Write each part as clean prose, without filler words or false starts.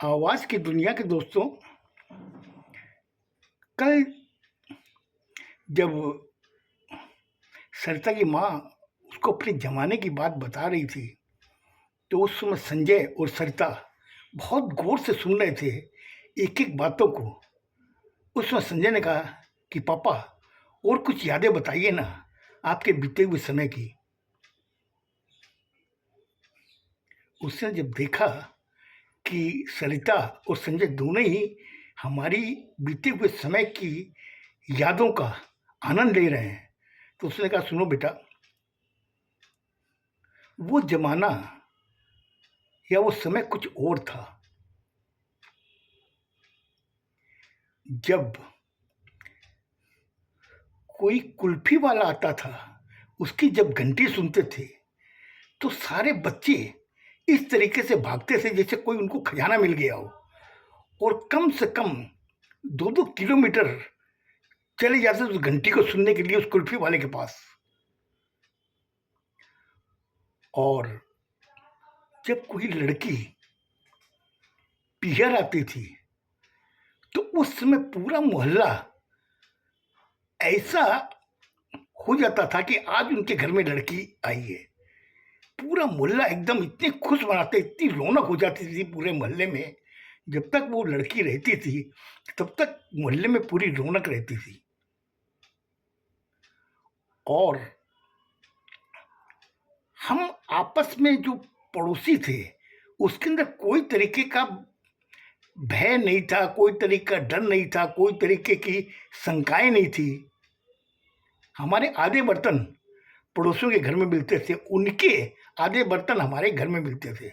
आवाज़ की दुनिया के दोस्तों, कल जब सरिता की माँ उसको अपने ज़माने की बात बता रही थी, तो उस समय संजय और सरिता बहुत गौर से सुन रहे थे एक-एक बातों को। उस समय संजय ने कहा कि पापा और कुछ यादें बताइए ना, आपके बीते हुए समय की। उसने जब देखा कि सरिता और संजय दोनों ही हमारी बीते हुए समय की यादों का आनंद ले रहे हैं, तो उसने कहा सुनो बेटा, वो ज़माना या वो समय कुछ और था। जब कोई कुल्फ़ी वाला आता था, उसकी जब घंटी सुनते थे, तो सारे बच्चे इस तरीके से भागते थे जैसे कोई उनको खजाना मिल गया हो, और कम से कम 2-2 किलोमीटर चले जाते थे उस घंटी को सुनने के लिए उस कुल्फ़ी वाले के पास। और जब कोई लड़की पीहर आती थी, तो उस समय पूरा मोहल्ला ऐसा हो जाता था कि आज उनके घर में लड़की आई है। पूरा मोहल्ला एकदम इतने खुश मनाते, इतनी रौनक हो जाती थी पूरे मोहल्ले में। जब तक वो लड़की रहती थी, तब तक मोहल्ले में पूरी रौनक रहती थी। और हम आपस में जो पड़ोसी थे, उसके अंदर कोई तरीके का भय नहीं था, कोई तरीके का डर नहीं था, कोई तरीके की शंकाएँ नहीं थी। हमारे आधे बर्तन पड़ोसियों के घर में मिलते थे, उनके आधे बर्तन हमारे घर में मिलते थे।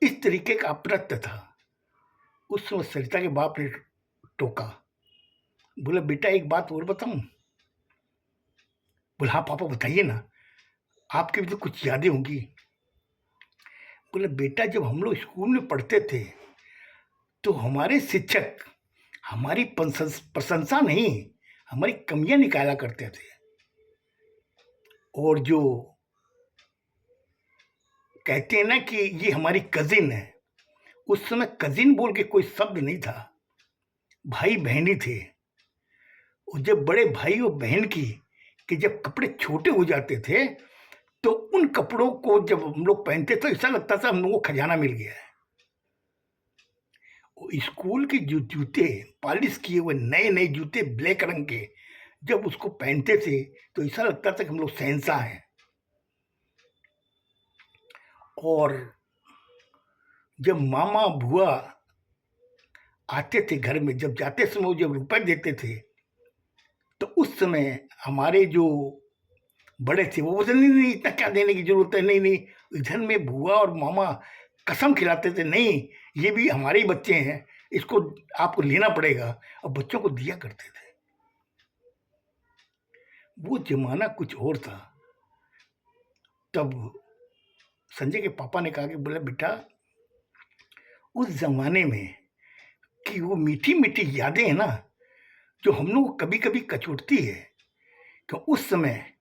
इस तरीके का अपनत्व था। उस समय सरिता के बाप ने टोका, बोला बेटा एक बात और बताऊं? बोला हाँ पापा बताइए ना, आपकी भी तो कुछ यादें होंगी। बोला बेटा जब हम लोग स्कूल में पढ़ते थे, तो हमारे शिक्षक हमारी प्रशंसा नहीं, हमारी कमियां निकाला करते थे। और जो कहते हैं ना कि ये हमारी कजिन है, उस समय कजिन बोल के कोई शब्द नहीं था, भाई बहनी थे। और जब बड़े भाई और बहन की कि जब कपड़े छोटे हो जाते थे, तो उन कपड़ों को जब हम लोग पहनते तो ऐसा लगता था हम लोगों को खजाना मिल गया है। स्कूल के जो जूते पॉलिश किए हुए नए नए जूते ब्लैक रंग के जब उसको पहनते थे, तो ऐसा लगता था कि हम लोग शहंशाह हैं। और जब मामा बुआ आते थे घर में, जब जाते समय वो जब रुपए देते थे, तो उस समय हमारे जो बड़े थे वो बोलते नहीं नहीं इतना क्या देने की जरूरत है, नहीं नहीं। इधर में बुआ और मामा कसम खिलाते थे, नहीं ये भी हमारे ही बच्चे हैं, इसको आपको लेना पड़ेगा, और बच्चों को दिया करते थे। वो जमाना कुछ और था। तब संजय के पापा ने कहा कि बोला बेटा उस जमाने में कि वो मीठी मीठी यादें हैं ना, जो हम लोग कभी कभी कचोटती है, कि उस समय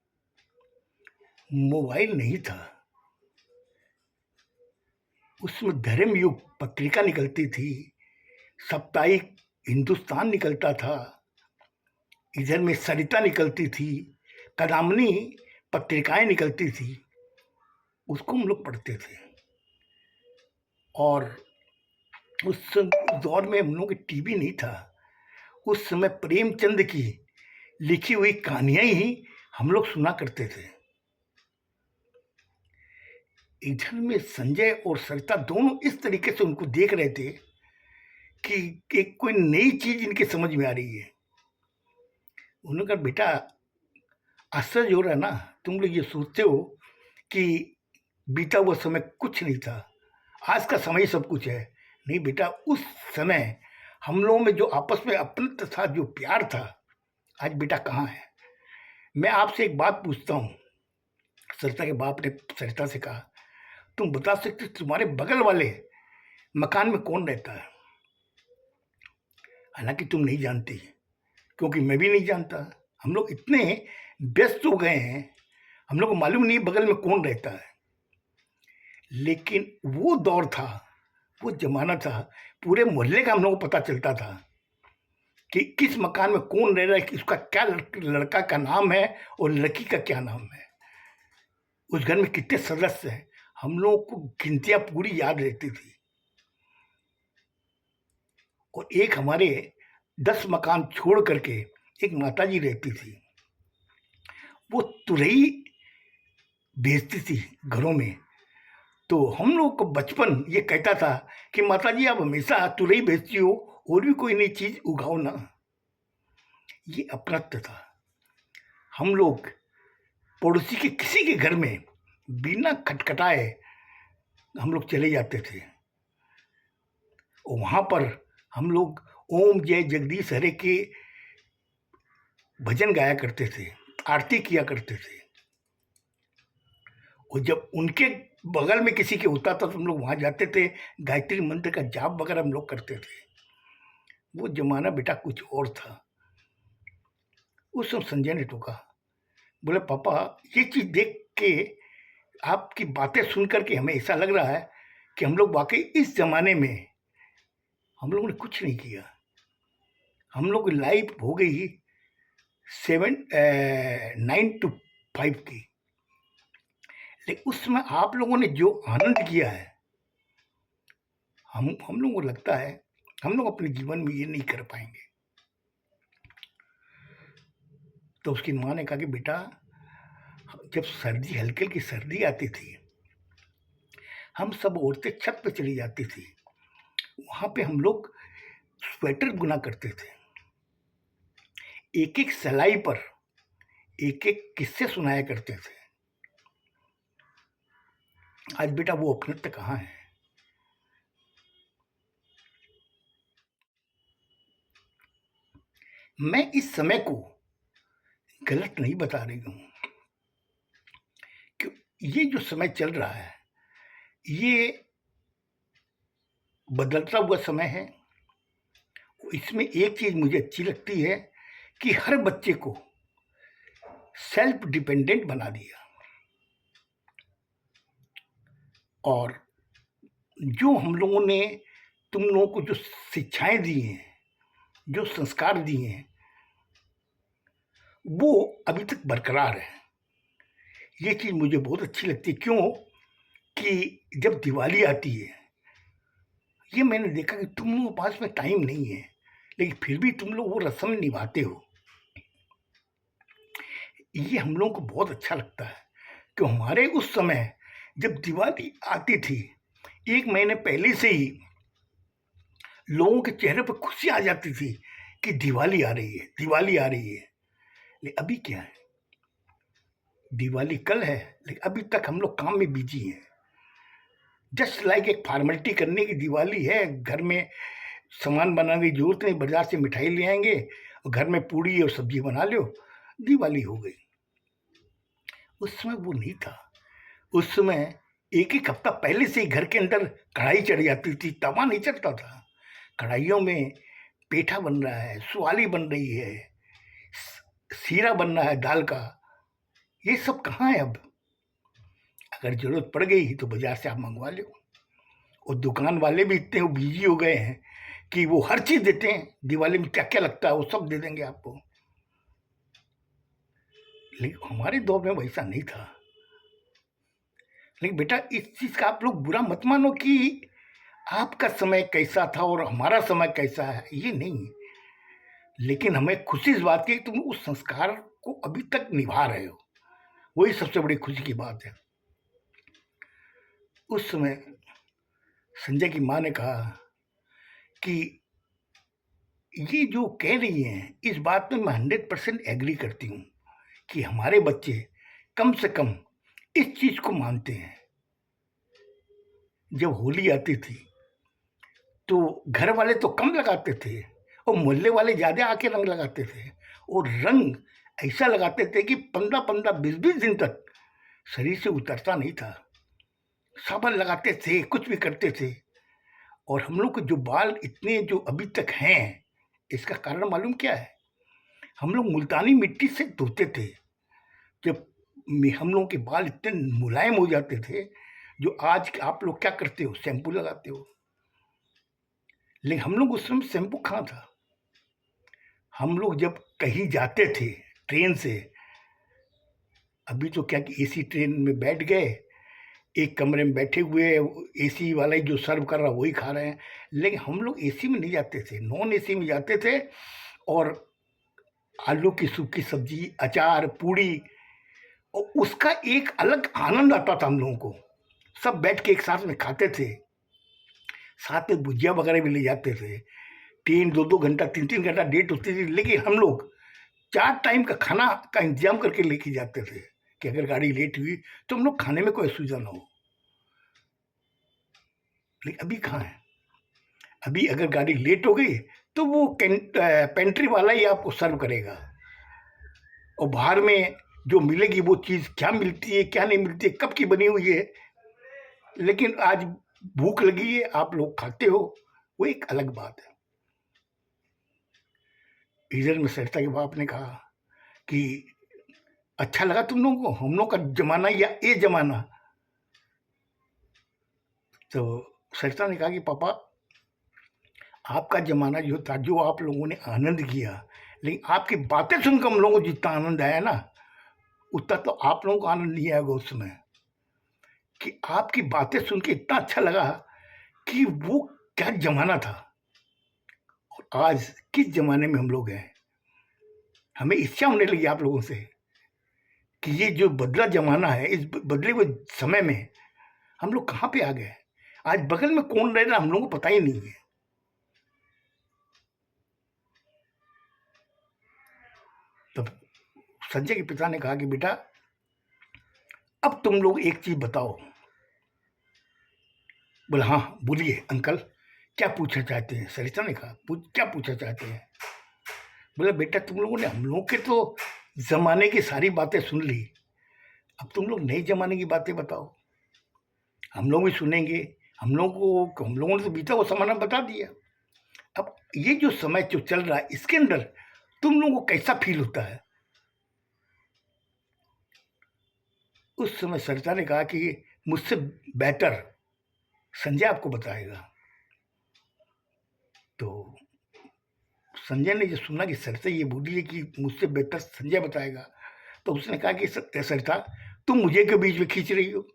मोबाइल नहीं था। उसमें धर्मयुग पत्रिका निकलती थी, साप्ताहिक हिंदुस्तान निकलता था, इधर में सरिता निकलती थी, कदामनी पत्रिकाएं निकलती थी, उसको हम लोग पढ़ते थे। और उस दौर में हम लोग टीवी नहीं था, उस समय प्रेमचंद की लिखी हुई कहानियां ही हम लोग सुना करते थे। इधर में संजय और सरिता दोनों इस तरीके से उनको देख रहे थे कि कोई नई चीज इनके समझ में आ रही है। उन्होंने कहा बेटा आश्चर्य हो रहा है ना, तुम लोग ये सोचते हो कि बीता हुआ समय कुछ नहीं था, आज का समय ही सब कुछ है। नहीं बेटा, उस समय हम लोगों में जो आपस में अपनत्व था, जो प्यार था, आज बेटा कहाँ है? मैं आपसे एक बात पूछता हूँ। सरिता के बाप ने सरिता से कहा तुम बता सकते तुम्हारे बगल वाले मकान में कौन रहता है? हालांकि तुम नहीं जानती, क्योंकि मैं भी नहीं जानता। हम लोग इतने व्यस्त हो गए हैं, हम लोग को मालूम नहीं बगल में कौन रहता है। लेकिन वो दौर था वो ज़माना था, पूरे मोहल्ले का हम लोगों को पता चलता था कि किस मकान में कौन रह रहा है, उसका क्या लड़का का नाम है और लड़की का क्या नाम है, उस घर में कितने सदस्य हैं, हम लोगों को गिनतियाँ पूरी याद रहती थी। और एक हमारे 10 मकान छोड़ करके एक माताजी रहती थी, वो तुरई बेचती थी घरों में। तो हम लोग को बचपन ये कहता था कि माताजी आप हमेशा तुरई बेचती हो, और भी कोई नई चीज़ उगाओ ना। ये अपनत्व था। हम लोग पड़ोसी के किसी के घर में बिना खटखटाए हम लोग चले जाते थे, और वहाँ पर हम लोग ओम जय जगदीश हरे के भजन गाया करते थे, आरती किया करते थे। और जब उनके बगल में किसी के होता था तो हम लोग वहाँ जाते थे, गायत्री मंत्र का जाप वगैरह हम लोग करते थे। वो ज़माना बेटा कुछ और था। उस समय संजय ने टोका, बोले पापा ये चीज़ देख के, आपकी बातें सुन कर के हमें ऐसा लग रहा है कि हम लोग वाकई इस ज़माने में हम लोगों ने कुछ नहीं किया। हम लोग की लाइफ हो गई 9 to 5 की, लेकिन उस समय आप लोगों ने जो आनंद किया है, हम लोगों को लगता है हम लोग अपने जीवन में ये नहीं कर पाएंगे। तो उसकी माँ ने कहा कि बेटा, जब सर्दी हल्की हल्की सर्दी आती थी, हम सब औरतें छत पे चली जाती थी, वहाँ पे हम लोग स्वेटर बुना करते थे, एक एक सिलाई पर एक एक किस्से सुनाया करते थे। आज बेटा वो अपनत्व कहाँ है? मैं इस समय को गलत नहीं बता रही हूँ कि ये जो समय चल रहा है ये बदलता हुआ समय है। इसमें एक चीज़ मुझे अच्छी लगती है कि हर बच्चे को सेल्फ डिपेंडेंट बना दिया, और जो हम लोगों ने तुम लोगों को जो शिक्षाएं दी हैं, जो संस्कार दिए हैं, वो अभी तक बरकरार है। ये चीज़ मुझे बहुत अच्छी लगती है। क्यों कि जब दिवाली आती है, ये मैंने देखा कि तुम लोगों के पास में टाइम नहीं है, लेकिन फिर भी तुम लोग वो रस्म निभाते हो। ये हम लोगों को बहुत अच्छा लगता है कि हमारे उस समय जब दिवाली आती थी, 1 महीने पहले से ही लोगों के चेहरे पर खुशी आ जाती थी कि दिवाली आ रही है, दिवाली आ रही है। लेकिन अभी क्या है, दिवाली कल है, लेकिन अभी तक हम लोग काम में बिजी हैं। जस्ट लाइक एक फॉर्मेलिटी करने की दिवाली है, घर में सामान बनाने की जरूरत नहीं, बाजार से मिठाई ले आएंगे और घर में पूड़ी और सब्जी बना लो, दिवाली हो गई। उस समय वो नहीं था। उस समय एक एक हफ्ता पहले से ही घर के अंदर कढ़ाई चढ़ जाती थी, तवा नहीं चढ़ता था। कढ़ाइयों में पेठा बन रहा है, सुआली बन रही है, सीरा बन रहा है दाल का। ये सब कहाँ है अब? अगर जरूरत पड़ गई तो बाजार से आप मंगवा लो। और दुकान वाले भी इतने बिजी हो गए हैं कि वो हर चीज देते हैं, दिवाली में क्या क्या लगता है वो सब दे देंगे आपको। लेकिन हमारे दौर में वैसा नहीं था। लेकिन बेटा इस चीज का आप लोग बुरा मत मानो कि आपका समय कैसा था और हमारा समय कैसा है, ये नहीं। लेकिन हमें खुशी इस बात की कि तुम उस संस्कार को अभी तक निभा रहे हो, वही सबसे बड़ी खुशी की बात है। उस समय संजय की माँ ने कहा कि ये जो कह रही हैं इस बात में मैं 100% एग्री करती हूँ कि हमारे बच्चे कम से कम इस चीज को मानते हैं। जब होली आती थी तो घर वाले तो कम लगाते थे और मोहल्ले वाले ज्यादा आके रंग लगाते थे, और रंग ऐसा लगाते थे कि 15-15 20-20 दिन तक शरीर से उतरता नहीं था। साबुन लगाते थे, कुछ भी करते थे। और हम लोग के जो बाल इतने जो अभी तक हैं, इसका कारण मालूम क्या है? हम लोग मुल्तानी मिट्टी से धोते थे। जब हम लोगों के बाल इतने मुलायम हो जाते थे, जो आज आप लोग क्या करते हो, शैम्पू लगाते हो। लेकिन हम लोग उस समय शैम्पू कहाँ था। हम लोग जब कहीं जाते थे ट्रेन से, अभी तो क्या कि एसी ट्रेन में बैठ गए, एक कमरे में बैठे हुए, एसी वाला ही जो सर्व कर रहा वही खा रहे हैं। लेकिन हम लोग एसी में नहीं जाते थे, नॉन एसी में जाते थे, और आलू की सूखी सब्जी, अचार, पूड़ी, और उसका एक अलग आनंद आता था हम लोगों को। सब बैठ के एक साथ में खाते थे, साथ में भुजिया वगैरह भी ले जाते थे। 3-2 घंटा, 3-3 घंटा डेट होती थी, लेकिन हम लोग 4 टाइम का खाना का इंतजाम करके लेके जाते थे कि अगर गाड़ी लेट हुई तो हम लोग खाने में कोई असुविधा ना हो। लेकिन अभी कहाँ है। अभी अगर गाड़ी लेट हो गई तो वो पेंट्री वाला ही आपको सर्व करेगा, और बाहर में जो मिलेगी वो चीज़ क्या मिलती है क्या नहीं मिलती है, कब की बनी हुई है, लेकिन आज भूख लगी है, आप लोग खाते हो, वो एक अलग बात है। इधर में सरिता के बाप ने कहा कि अच्छा लगा तुम लोगों को हम लोग का जमाना या ये जमाना। तो सरिता ने कहा कि पापा, आपका जमाना जो था, जो आप लोगों ने आनंद किया, लेकिन आपकी बातें सुनकर हम लोगों को जितना आनंद आया ना, उतना तो आप लोगों को आनंद नहीं आएगा उस समय। कि आपकी बातें सुन के इतना अच्छा लगा कि वो क्या जमाना था, और आज किस जमाने में हम लोग हैं। हमें इच्छा होने लगी आप लोगों से कि ये जो बदला जमाना है, इस बदले हुए समय में हम लोग कहाँ पे आ गए। आज बगल में कौन रह रहा हम लोगों को पता ही नहीं है। तब संजय के पिता ने कहा कि बेटा, अब तुम लोग एक चीज बताओ। बोला हाँ बोलिए अंकल, क्या पूछना चाहते हैं। सरिता ने कहा क्या पूछना चाहते हैं। बोला बेटा, तुम लोगों ने हम लोग के तो जमाने की सारी बातें सुन ली, अब तुम लोग नए जमाने की बातें बताओ, हम लोग भी सुनेंगे। हम लोगों ने तो बीता वो जमाना बता दिया। अब ये जो समय जो चल रहा है, इसके अंदर तुम लोगों को कैसा फील होता है। उस समय सरिता ने कहा कि मुझसे बेटर संजय आपको बताएगा। तो संजय ने जो सुना कि सरिता ये बोली है कि मुझसे बेहतर संजय बताएगा, तो उसने कहा कि सरिता, तुम मुझे के बीच में खींच रही हो,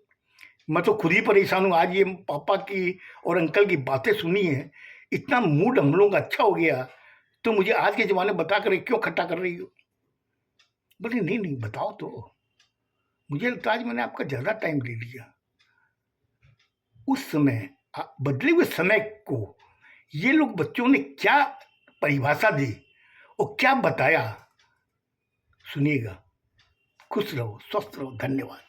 मैं तो खुद ही परेशान हूँ। आज ये पापा की और अंकल की बातें सुनी है, इतना मूड हम लोगों का अच्छा हो गया, तो मुझे आज के ज़माने बता कर क्यों खट्टा कर रही हो। बोले नहीं नहीं बताओ तो, मुझे लगता है आज मैंने आपका ज़्यादा टाइम ले लिया। उस समय बदले हुए समय को ये लोग बच्चों ने क्या परिभाषा दी और क्या बताया, सुनिएगा। खुश रहो, स्वस्थ रहो, धन्यवाद।